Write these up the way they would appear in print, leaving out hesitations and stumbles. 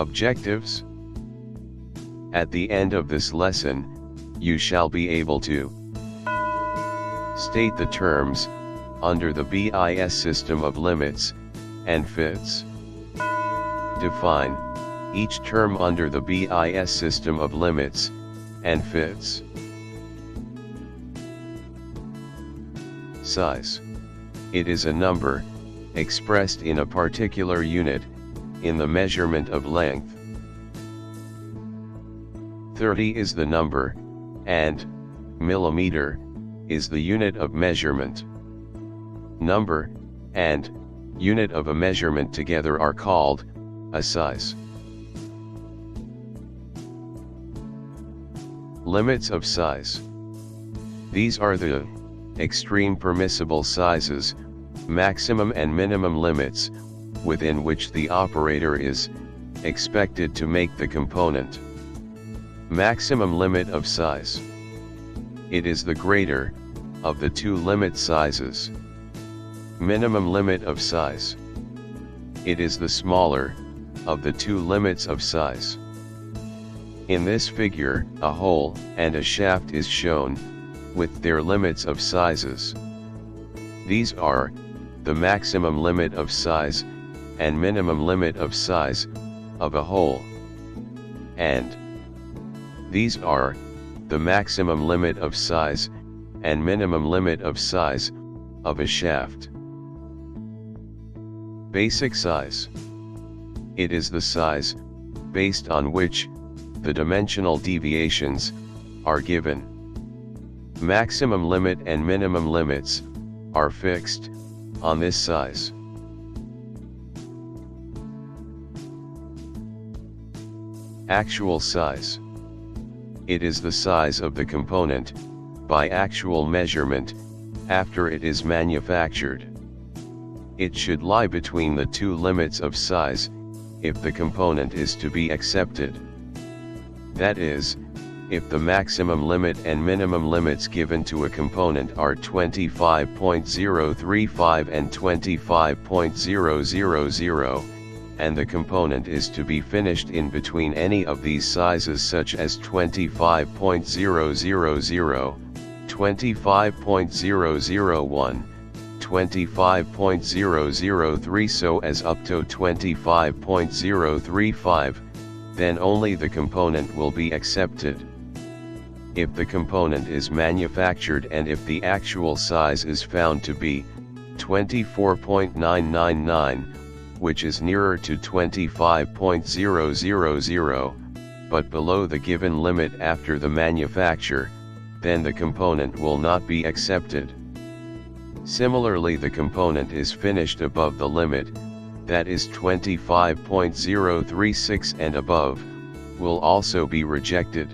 Objectives. At the end of this lesson, you shall be able to state the terms under the BIS system of limits and fits. Define each term under the BIS system of limits and fits. Size. It is a number, expressed in a particular unit, in the measurement of length. 30 is the number, and millimeter is the unit of measurement. Number and unit of a measurement together are called a size. Limits of size. These are the extreme permissible sizes, maximum and minimum limits, within which the operator is expected to make the component. Maximum limit of size. It is the greater of the two limit sizes. Minimum limit of size. It is the smaller of the two limits of size. In this figure, a hole and a shaft is shown, with their limits of sizes. These are the maximum limit of size and minimum limit of size of a hole. And these are the maximum limit of size and minimum limit of size of a shaft. Basic size. It is the size based on which the dimensional deviations are given. Maximum limit and minimum limits are fixed on this size. Actual size. It is the size of the component by actual measurement after it is manufactured. It should lie between the two limits of size if the component is to be accepted. That is, if the maximum limit and minimum limits given to a component are 25.035 and 25.000, and the component is to be finished in between any of these sizes such as 25.000, 25.001, 25.003 so as up to 25.035, then only the component will be accepted. If the component is manufactured and if the actual size is found to be 24.999, which is nearer to 25.000, but below the given limit after the manufacture, then the component will not be accepted. Similarly, the component is finished above the limit, that is 25.036 and above, will also be rejected.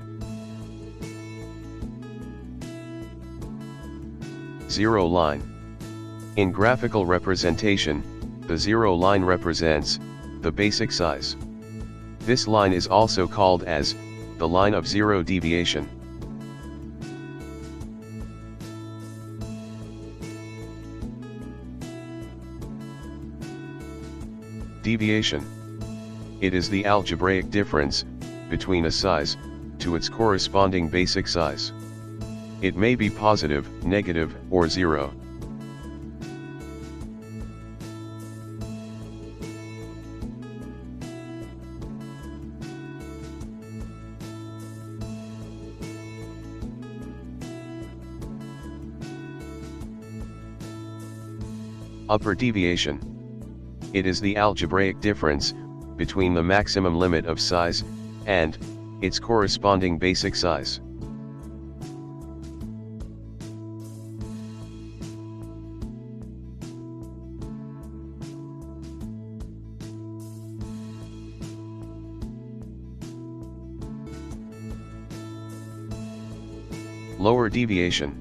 Zero line. In graphical representation, the zero line represents the basic size. This line is also called as the line of zero deviation. Deviation. It is the algebraic difference between a size to its corresponding basic size. It may be positive, negative, or zero. Upper deviation. It is the algebraic difference between the maximum limit of size and its corresponding basic size. Lower deviation.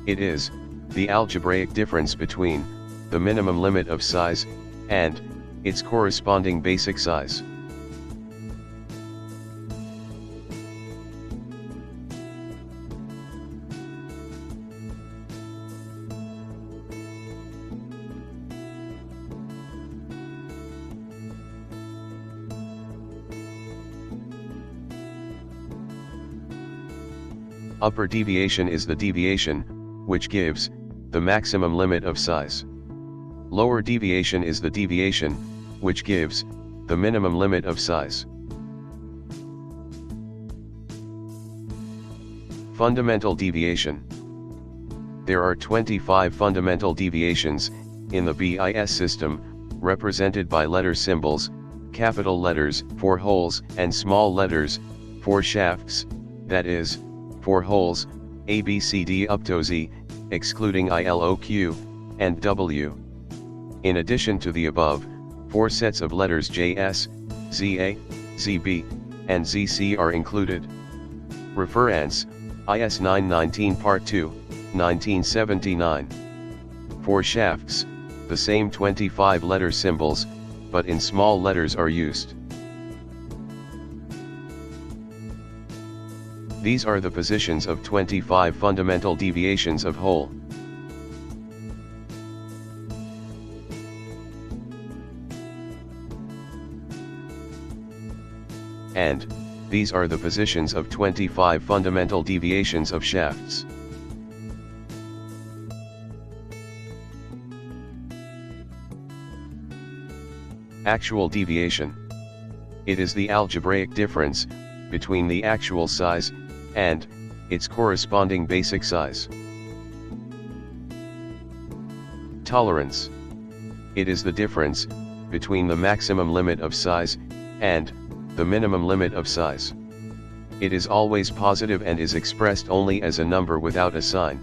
It is the algebraic difference between the minimum limit of size and its corresponding basic size. Upper deviation is the deviation, which gives the maximum limit of size. Lower deviation is the deviation, which gives the minimum limit of size. Fundamental deviation. There are 25 fundamental deviations in the BIS system, represented by letter symbols, capital letters for holes and small letters for shafts, that is, for holes, A, B, C, D up to Z, excluding I, L, O, Q, and W. In addition to the above, 4 sets of letters JS, ZA, ZB, and ZC are included. Reference, IS 919 Part 2, 1979. For shafts, the same 25 letter symbols, but in small letters are used. These are the positions of 25 fundamental deviations of hole. And these are the positions of 25 fundamental deviations of shafts. Actual deviation. It is the algebraic difference between the actual size and its corresponding basic size. Tolerance. It is the difference between the maximum limit of size and the minimum limit of size. It is always positive and is expressed only as a number without a sign.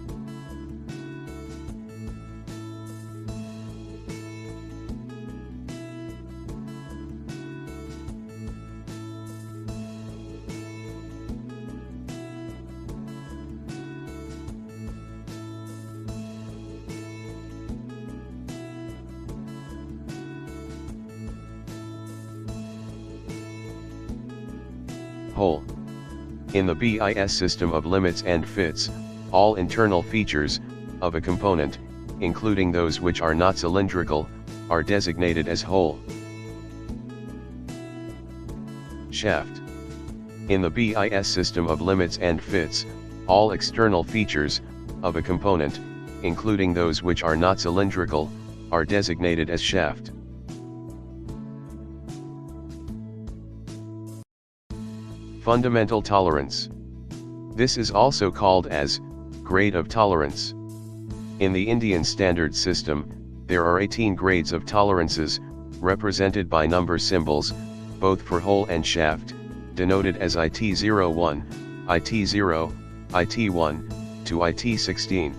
Hole. In the BIS system of limits and fits, all internal features of a component, including those which are not cylindrical, are designated as hole. Shaft. In the BIS system of limits and fits, all external features of a component, including those which are not cylindrical, are designated as shaft. Fundamental tolerance. This is also called as grade of tolerance. In the Indian standard system, there are 18 grades of tolerances, represented by number symbols, both for hole and shaft, denoted as IT01, IT0, IT1, to IT16.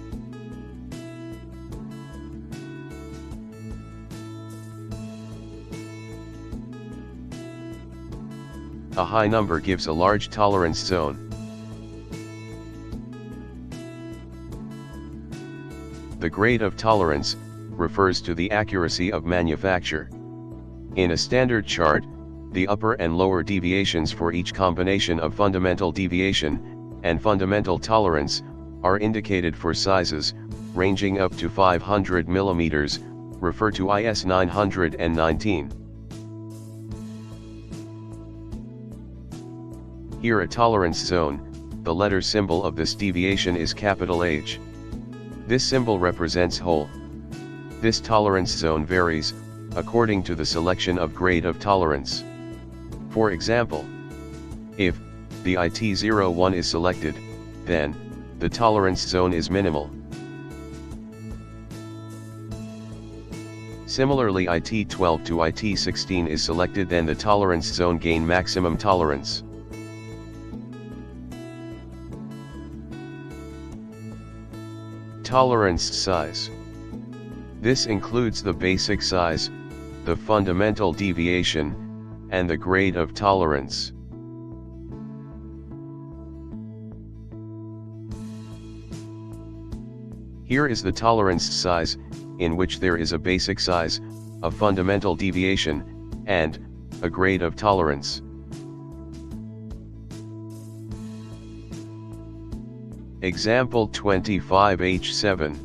A high number gives a large tolerance zone. The grade of tolerance refers to the accuracy of manufacture. In a standard chart, the upper and lower deviations for each combination of fundamental deviation and fundamental tolerance are indicated for sizes ranging up to 500 mm, refer to IS 919. Here a tolerance zone, the letter symbol of this deviation is capital H. This symbol represents hole. This tolerance zone varies according to the selection of grade of tolerance. For example, if the IT01 is selected, then the tolerance zone is minimal. Similarly, IT12 to IT16 is selected, then the tolerance zone gain maximum tolerance. Tolerance size. This includes the basic size, the fundamental deviation, and the grade of tolerance. Here is the tolerance size, in which there is a basic size, a fundamental deviation, and a grade of tolerance. Example 25H7.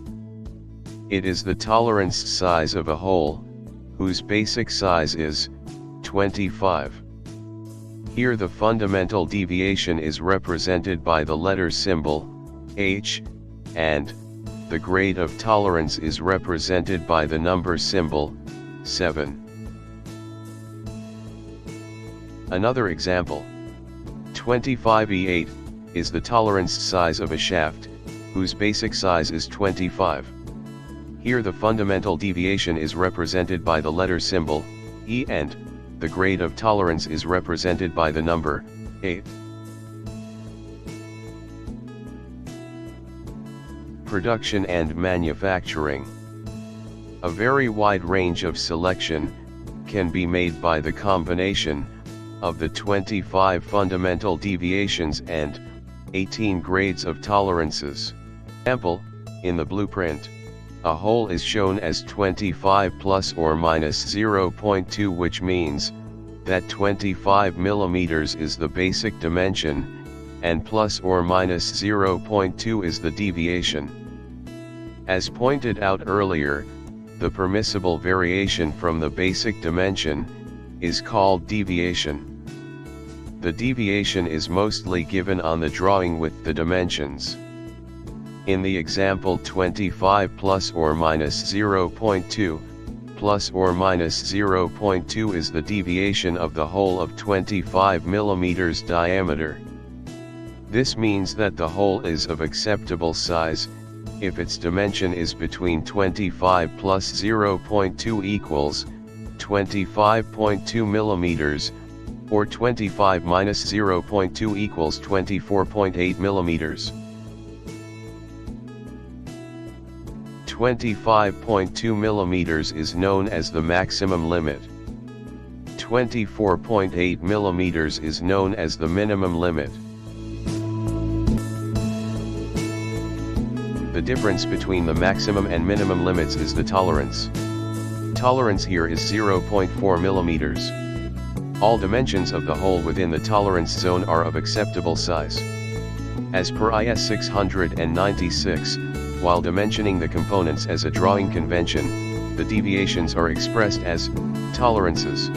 It is the tolerance size of a hole, whose basic size is 25. Here the fundamental deviation is represented by the letter symbol h, and the grade of tolerance is represented by the number symbol, 7. Another example. 25E8 is the tolerance size of a shaft, whose basic size is 25. Here the fundamental deviation is represented by the letter symbol, E, and the grade of tolerance is represented by the number, 8. Production and manufacturing. A very wide range of selection can be made by the combination of the 25 fundamental deviations and 18 grades of tolerances. Example, in the blueprint, a hole is shown as 25 plus or minus 0.2, which means that 25 millimeters is the basic dimension, and plus or minus 0.2 is the deviation. As pointed out earlier, the permissible variation from the basic dimension is called deviation. The deviation is mostly given on the drawing with the dimensions. In the example 25 plus or minus 0.2, plus or minus 0.2 is the deviation of the hole of 25 millimeters diameter. This means that the hole is of acceptable size if its dimension is between 25 plus 0.2 equals 25.2 millimeters, or 25 minus 0.2 equals 24.8 millimeters. 25.2 millimeters is known as the maximum limit. 24.8 millimeters is known as the minimum limit. The difference between the maximum and minimum limits is the tolerance. Tolerance here is 0.4 millimeters. All dimensions of the hole within the tolerance zone are of acceptable size. As per IS 696, while dimensioning the components as a drawing convention, the deviations are expressed as tolerances.